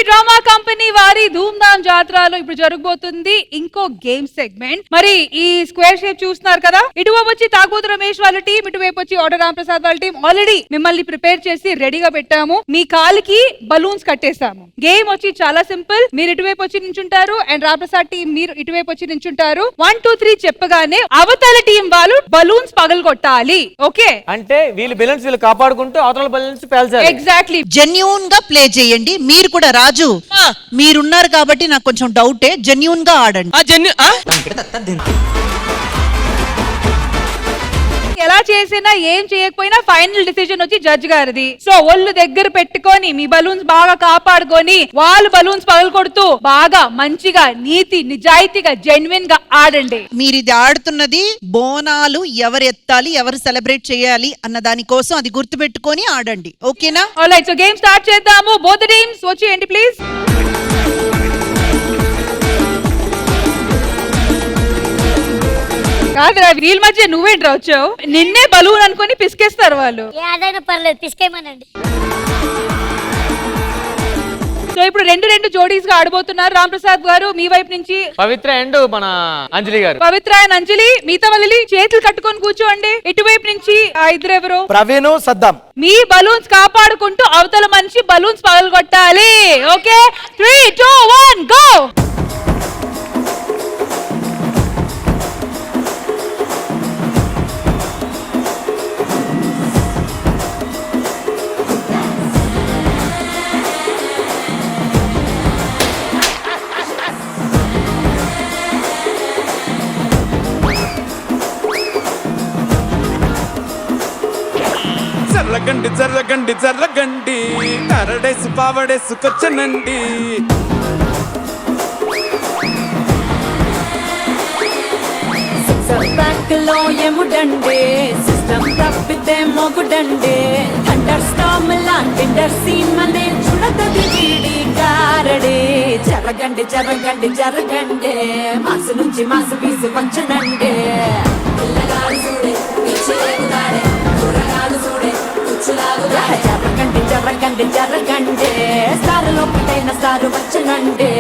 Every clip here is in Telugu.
టీవీ డ్రామా కంపెనీ వారి ధూమ్ ధామ్ జాతరలో ఇప్పుడు జరగబోతుంది ఇంకో గేమ్ సెగ్మెంట్. మరి ఈ స్క్వేర్ షేప్ చూస్తున్నారు కదా, ఇటువైపు వచ్చి తాగుబోతు రమేష్ వాళ్ళ టీం, ఇటువైపు వచ్చి ఆర్డర్ రామ్ ప్రసాద్ వాళ్ళ టీం. ఆల్రెడీ మిమ్మల్ని ప్రిపేర్ చేసి రెడీగా పెట్టాము. మీ కాలికి బలూన్స్ కట్టేసాము. గేమ్ వచ్చి చాలా సింపుల్. మీరు ఇటువైపు వచ్చి నించుంటారు అండ్ రామ్ ప్రసాద్ టీం మీరు ఇటువైపు వచ్చి నించుంటారు. 1 2 3 చెప్పగానే అవతల టీం వాళ్ళు బలూన్స్ పగలగొట్టాలి. ఓకే, అంటే వీళ్ళు బెలూన్స్ వీళ్ళు కాపాడుకుంటూ అవతల బెలూన్స్ పేల్చాలి. ఎగ్జాక్ట్లీ. జెన్యూన్ గా ప్లే చేయండి. మీరు కూడా రాజు మీరున్నారు కాబట్టి నాకు కొంచెం డౌటే, జెన్యూన్ గా ఆడండి. ఎలా చేసినా ఏం చేయకపోయినా ఫైనల్ డిసిజన్ వచ్చి జడ్జ్ గారిది. సో ఒళ్ళు దగ్గర పెట్టుకొని మీ బలూన్స్ బాగా కాపాడుకొని వాళ్ళు బలూన్స్ పగలగొడుతూ బాగా మంచిగా నీతి నిజాయితీగా జెన్యున్ గా ఆడండి. మీరు ఇది ఆడుతున్నది బోనాలు ఎవరు ఎత్తాలి, ఎవరు సెలబ్రేట్ చేయాలి అన్న దాని కోసం, అది గుర్తు పెట్టుకొని ఆడండి. ఓకేనా? ఆల్రైట్, సో గేమ్ స్టార్ట్ చేద్దాము. బోత్ టీమ్స్ వచ్చేయండి ప్లీజ్. కాదురా, వీళ్ళ మధ్య నువ్వేంట్రా వచ్చావు? నిన్నే బలూన్ అనుకుని పిసికేస్తారు వాళ్ళు. ఏదైనా పర్లేదు, పిసికేయమనండి. సో ఇప్పుడు రెండు జోడీస్ గా ఆడబోతున్నారు. రామ్ ప్రసాద్ గారు మీ వైపు నుంచి, పవిత్ర అండ్ మన అంజలి గారు. పవిత్ర అండ్ అంజలి మిగతా వాళ్ళని చేతులు కట్టుకొని కూర్చోండి. ఇటువైపు నుంచి ఆ ఇద్దరు ఎవరు? ప్రవీణ్, సద్దాం. మీ బలూన్స్ కాపాడుకుంటూ అవతల మనిషి బలూన్స్ పగలగొట్టాలి. Okay, 3 2 1 go. జర్రగండి జర్రగండి జర్రగండి, కరడేసు పావడేసుకొచ్చనండి. బ్యాక్లో ఎముడండి, సిస్టమ్ తప్పితే మొగుడండి. థండర్ స్టార్మ్ లాంటి సీన్ మనే చూడదది వీడి గారడి. జరగండి జరగండి జరగండి, మాసు నుంచి మాసు పీసు పంచనండి. పిల్లగాడు చూడే పిచ్చిలేగుతాడే, కూరగాడు చూడే కుచ్చులాగుతాడే. జరగండి జరగండి జరగండి, సారులో ఒకటైన సారు వచ్చనండి.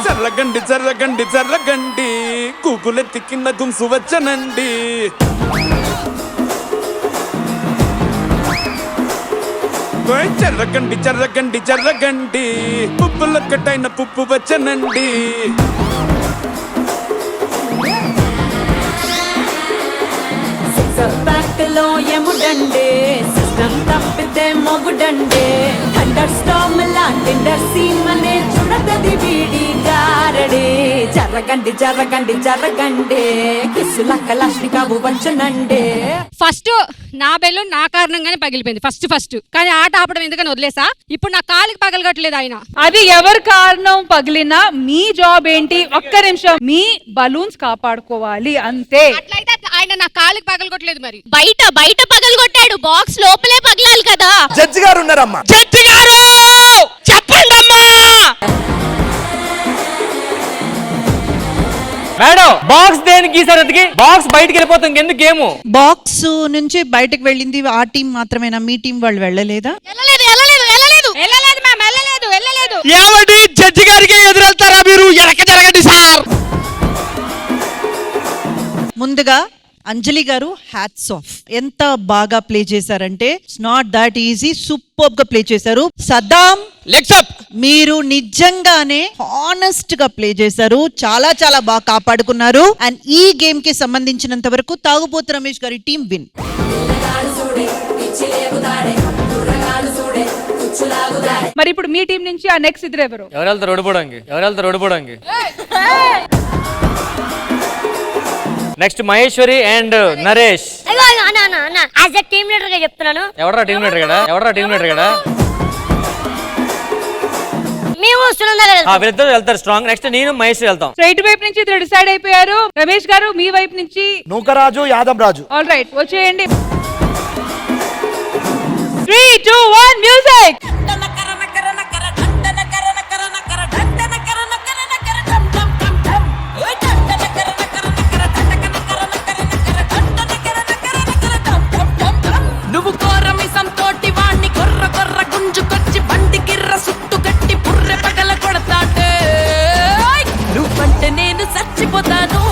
జర్రగండి జర్రగండి జర్రగండి, కూకులెత్తి కింద గుంసు వచ్చనండి. జర్రగండి జర్రగండి జర్రగండి, పుప్పులొక్కటైన పుప్పు వచ్చనండి. బ్యాక్లో ఎముడండి, సిస్టమ్ తప్పితే మొగుడండి. థండర్ స్టార్మ్ లాంటి సీన్ మనే చూడదది వీడి గారడి. జరగండి జరగండి జరగండి, కిస్సుల కలాష్ని కావు వచ్చనండి. ఫస్ట్ నా బెలూన్ నా కారణంగానే పగిలిపోయింది. ఫస్ట్ కానీ ఆట ఆపడం ఎందుకని వదిలేసా. ఇప్పుడు నా కాలికి పగలగట్లేదు ఆయన. అది ఎవరి కారణం పగిలినా మీ జాబ్ ఏంటి? ఒక్క నిమిషం, మీ బలూన్స్ కాపాడుకోవాలి అంతే. అట్లయితే ఆయన నా కాలికి పగలగొట్టలేదు. మరి బయట పగలగొట్టాడు, బాక్స్ లోపలే పగలాలి కదా. జడ్జి గారు ఉన్నారమ్మా. జడ్జి గారు చెప్పండి అమ్మా. మేడం, బాక్స్ దేనికి గీసారు? బాక్స్ బయటికి వెళ్ళిపోతుంది ఎందుకు? గేమ్ బాక్స్ నుంచి బయటకు వెళ్ళింది ఆ టీం మాత్రమేనా? మీ టీం వాళ్ళు వెళ్ళలేదా? ఏమండి, జడ్జి గారికి ఎదురెళ్తారా మీరు? ఎనక జరగండి సార్. ముందుగా అంజలి గారు హ్యాట్స్ ఆఫ్. ఎంత బాగా ప్లే చేశారంటే it's not that easy. Super గా ప్లే చేశారు. Saddam, legs up. మీరు నిజంగానే హానెస్ట్ గా ప్లే చేశారు. చాలా చాలా బాగా కాపాడుకున్నారు. అండ్ ఈ గేమ్ కి సంబంధించినంత వరకు తాగుబోతు రమేష్ గారి టీం విన్. మరి ఇప్పుడు మీ టీం నుంచి ఆ నెక్స్ట్ ఇద్దరు ఎవరు? ఎవరు వెళ్తారు ఓడిపోవడానికి next Maheshwari and Naresh. As a team leader గా చెప్తున్నాను. ఎవడరా టీం లీడర్ గడా మేము సునంద గారు వీళ్ళిద్దరు వెళ్తారు స్ట్రాంగ్. నెక్స్ట్ నేను మహేశ్వరి వెళ్తాం. స్ట్రైట్ వైపు నుంచి ఇద్దరు డిసైడ్ అయిపోయారు. రమేష్ గారు మీ వైపు నుంచి నూకరాజు యాదవ్ రాజు. ఆల్ రైట్ వచ్చేయండి. 3, 2, 1 మ్యూజిక్. నువ్వు కోరమిసం తోటి వాణ్ణి కొర్ర కొర్ర గుంజుకొచ్చి బండి గిర్ర సుట్టు గట్టి బుర్రె పగల కొడతాటే. నువ్వంటే నేను చచ్చిపోతాను,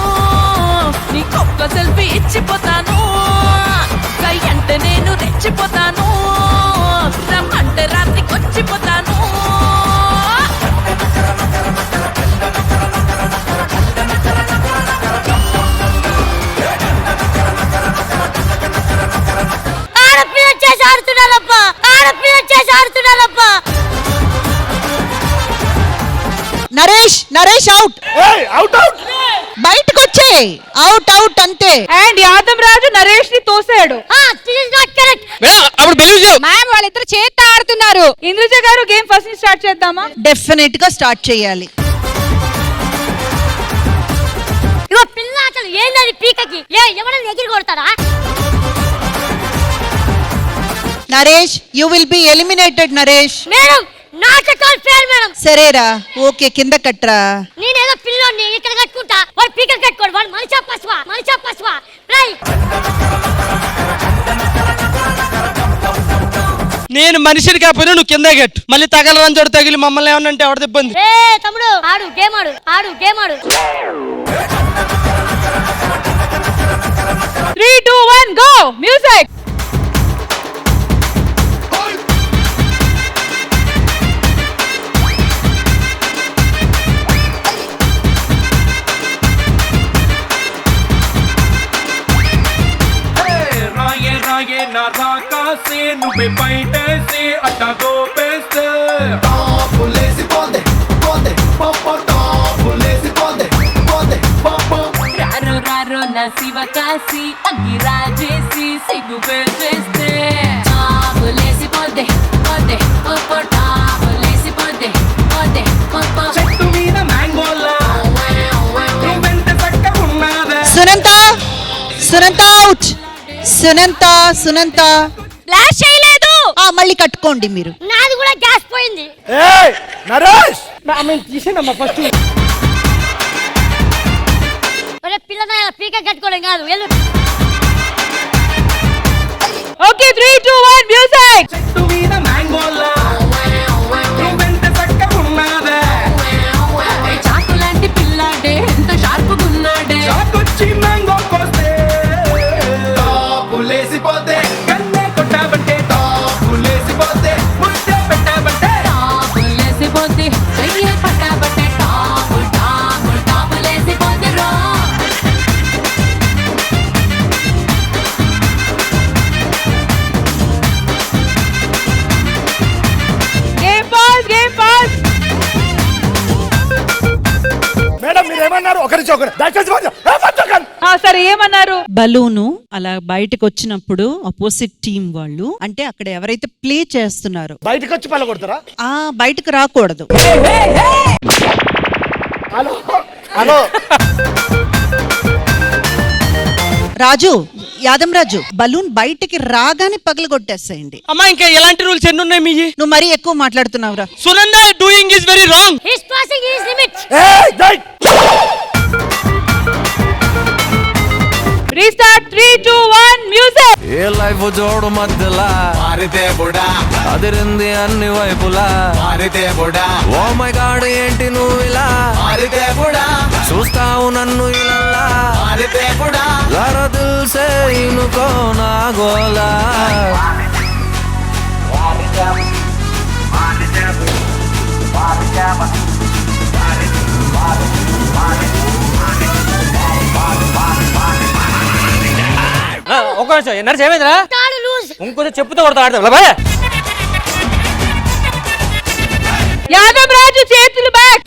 నీ కొక్క సెల్ఫీ ఇచ్చిపోతాను. కై అంటే నేను రెచ్చిపోతాను, రమ్మంటే రాత్రికొచ్చిపోతాను. నరేష్ అవుట్. Out out. బయటకు వచ్చే అవుట్ అంతే. అండ్ యాదవ్ రాజు నరేష్ ని తోసాడు. అప్పుడు మ్యామ్ వాళ్ళిద్దరు చేత్తో ఆడుతున్నారు. ఇంద్రజ గారు గేమ్ ఫస్ట్ నుంచి స్టార్ట్ చేద్దామా? డెఫినెట్ గా స్టార్ట్ చేయాలి. ఇగో పిల్ల అసలు ఏంది పీకకి ఎవరైనా ఎగిరి కొడతారా? Naresh you will be eliminated. Naresh madam not at all fair madam. సరేరా ఓకే కింద కట్రా. నేనేదో పిల్లోని ఇక్కడ కట్టుకుంటా, వాడు పీకలు కట్టుకోడు. వాడు మనిషా పశువా రైట్. నేను మనిషిని కాకపోయినా నువ్వు కింద గట్టు. మళ్ళీ తగలరని చోటు తగిలి మమ్మల్ని ఏమన్నా ఎవరిది ఇబ్బంది. ఏ తమ్ముడు ఆడు గేమ్ ఆడు. 3, 2, 1 గో మ్యూజిక్. రాయే నా రాకాసే నువ్వే బయటేసి అట్టా గోపేస్తే రారో నా శివ కాసి అగ్గి రాజేసి సిగ్గు పేసేస్తే టాపులేసిపోద్దే పోద్దే పోపో టాపులేసిపోద్దే పోద్దే పోపో. చెట్టు మీద మ్యాంగోలా నువ్వెంత చక్క ఉన్నావే. సునంత అవుట్. సునంత ఫ్లాష్ చేయలేదు. మళ్ళీ కట్టుకోండి మీరు. నాది కూడా గ్యాస్ పోయింది. ఏయ్ నరేష్. ఒరే పిల్ల పీక కట్టుకోవడం కాదు వెళ్ళు. Okay 3, 2, 1 music. చెట్టు మీద మ్యాంగోలా నువ్వెంత చక్క ఉన్నావే. చాకు లాంటి పిల్లాడే ఎంత షార్పుగున్నాడే. చాకొచ్చి మ్యాంగో కోస్తే టాపులేసిపోతే. కన్నే కొట్టాబంటే టాపులేసిపోతే. ముద్దే పెట్టాబంటే టాపులేసిపోద్ది చెయ్యే పట్టాబట్టే టాపులేసిపోద్ది రో. Game pass. మేడం మీరు ఏమన్నారు? ఒకరి దయచేసి సరే ఏమన్నారు? బలూను అలా బయటకు వచ్చినప్పుడు అపోజిట్ టీం వాళ్ళు అంటే అక్కడ ఎవరైతే ప్లే చేస్తున్నారో బయటకు వచ్చి పల్ల కొడతారా? బయటకు రాకూడదు. హలో యాదం రాజు బలూన్ బయటికి రాగానే పగలు కొట్టేసేయండి. అమ్మా ఇంకా ఎలాంటి రూల్స్ ఎన్ని ఉన్నాయి మీ? నువ్వు మరీ ఎక్కువ మాట్లాడుతున్నావురా. Sunanda doing is very wrong. His passing his limit. Restart 3, 2, 1 music. A life జోడు మధ్యలా మారితే బుడా అదిరింది అన్ని వైపులా మారితే బుడా. ఓ మై గాడ్ ఏంటి నువ్వు ఇలా మారితే బుడా చూస్తావు నన్ను ఇలా మారితే బుడా. జరా దిల్ సే ఇనుకో నా గోలా. ఒక నిమిషం నర్స్ ఏమైందిరా? తాడు లూజ్. ఇంకోసారి చెప్పుతో కొడతా ఆడతావు. యాదవ్ రాజు చేతులు బ్యాక్.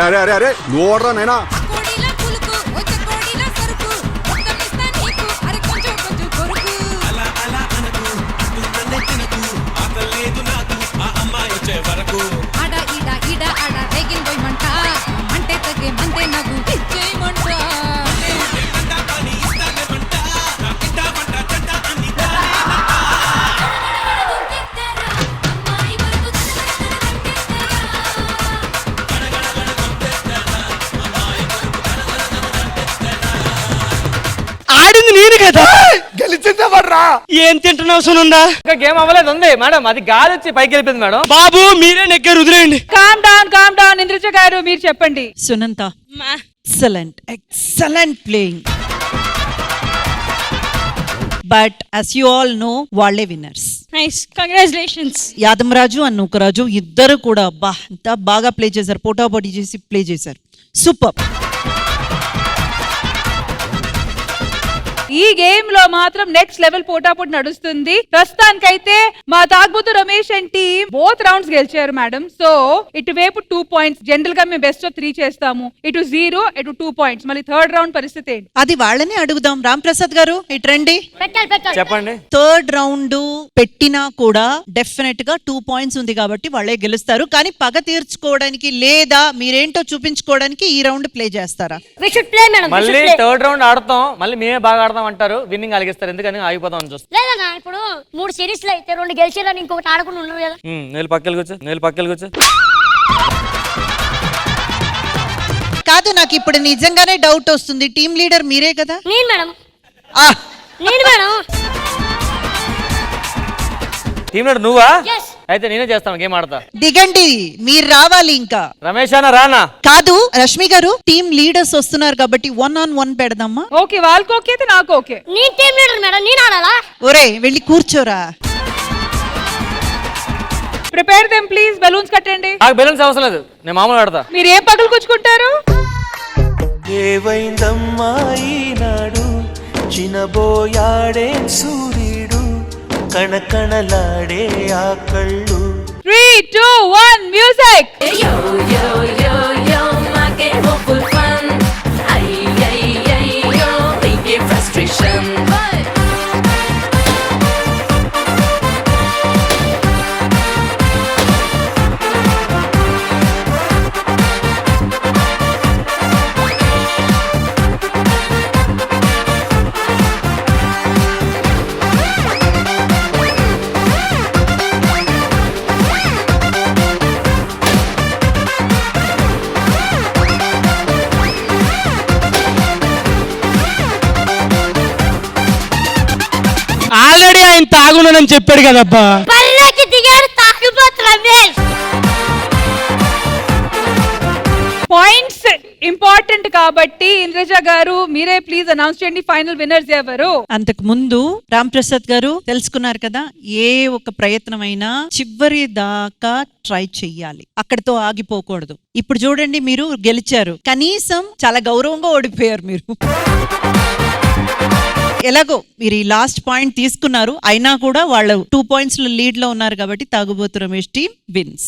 అరే అరే అరే నువ్వు ఓడరా నైనా. ఆడింది నేను కదా. గెలిచిందే వాడ్రా. ఏం తింటున్నావు సునందా? ఇంకా గేమ్ అవ్వలేదు ఉంది మేడం, అది గాలి వచ్చి పైకి వెళ్ళిపోయింది మేడం. బాబు మీరే నెగ్గారు, వదిలేయండి. కామ్ డౌన్ ఇంద్రజ గారు మీరు చెప్పండి. సునంత excellent playing, but as you all know వాళ్ళే winners. Nice, congratulations. Yadamaraju and Nookaraju ఇద్దరు కూడా ఎంత బాగా ప్లే చేశారు, పోటాపోటీ చేసి ప్లే చేశారు. సూపర్. ఈ గేమ్ లో మాత్రం నెక్స్ట్ లెవెల్ పోటాపోటీ నడుస్తుంది. ప్రస్తుతానికైతే మా తాగుబోతు Ramesh and team both rounds గెలిచారు మేడం. సో ఇటువైపు 2 points, జనరల్ గా మేము బెస్ట్ ఆఫ్ 3 చేస్తాము. ఇటు 0, ఇటు 2 points. మళ్ళీ థర్డ్ రౌండ్ పరిస్థితి ఏంటి? అది వాళ్ళని అడుగుదాం. రామ్ ప్రసాద్ గారు ఇటు రండి. పెట్టాలి చెప్పండి. థర్డ్ రౌండ్ పెట్టినా కూడా డెఫినెట్ గా 2 points ఉంది కాబట్టి వాళ్ళే గెలుస్తారు. కానీ పగ తీర్చుకోవడానికి లేదా మీరేంటో చూపించుకోవడానికి ఈ రౌండ్ ప్లే చేస్తారా? we should play madam. మళ్ళీ థర్డ్ రౌండ్ ఆడతాం, మళ్ళీ మేమే బాగా ఆడతాం అంటారు, విన్నింగ్ అలిగిస్తారు. ఎందుకని ఆగిపోతాం అని చూస్తాం. లేదన్నా ఇప్పుడు 3 సిరీస్ లో అయితే 2 గెలిచారని ఇంకొకటి ఆడకుండా ఉన్నారు కదా. నేను పక్కకి కూర్చో. కాదు, నాకు ఇప్పుడు నిజంగానే డౌట్ వస్తుంది. టీమ్ లీడర్ మీరే కదా? నేను మేడం. ఆ, నేను మేడం. టీమ్ లీడర్ నువ్వా? Yes. అయితే నేనే చేస్తాను, గేమ్ ఆడతా. దిగండి, మీరు రావాలి. ఇంకా రమేష్ అన్న రానా? కాదు, రష్మి గారు టీమ్ లీడర్స్ వస్తున్నారు కాబట్టి 1-on-1 పెడదామా? ఓకే, వాళ్ళకి ఓకే అయితే నాకు ఓకే. నేను టీమ్ లీడర్ మేడం, నేను ఆడాలా? ఒరే వెళ్ళి కూర్చోరా. Prepare them please. బెలూన్స్ కట్టండి. నాకు బెలూన్స్ అవసరం లేదు, నేను మామూలు ఆడతా. మీరు ఏం పగలు కూర్చుకుంటారు? ఏవైందమ్మా ఈనాడు చినబోయాడే సూర్యుడు కణకణలాడే ఆ కళ్ళు 3, 2, 1 మ్యూజిక్. ఆల్రెడీ ఆయన తాగున్నానని చెప్పాడు కదబ్బా. బరిలోకి దిగాడు తాగిపోతు రమేష్. పాయింట్స్ ఇంపార్టెంట్ కాబట్టి ఇంద్రజ గారు మీరే ప్లీజ్ అనౌన్స్ చేయండి ఫైనల్ విన్నర్స్ ఎవరు. అంతకు ముందు రామ్ ప్రసాద్ గారు తెలుసుకున్నారు కదా, ఏ ఒక ప్రయత్నమైనా చివరి దాకా ట్రై చెయ్యాలి, అక్కడితో ఆగిపోకూడదు. ఇప్పుడు చూడండి, మీరు గెలిచారు, కనీసం చాలా గౌరవంగా ఓడిపోయారు మీరు. ఎలాగో మీరు ఈ లాస్ట్ పాయింట్ తీసుకున్నారు, అయినా కూడా వాళ్ళు 2 points లీడ్ లో ఉన్నారు కాబట్టి తాగుబోతు రమేష్ టీమ్ విన్స్.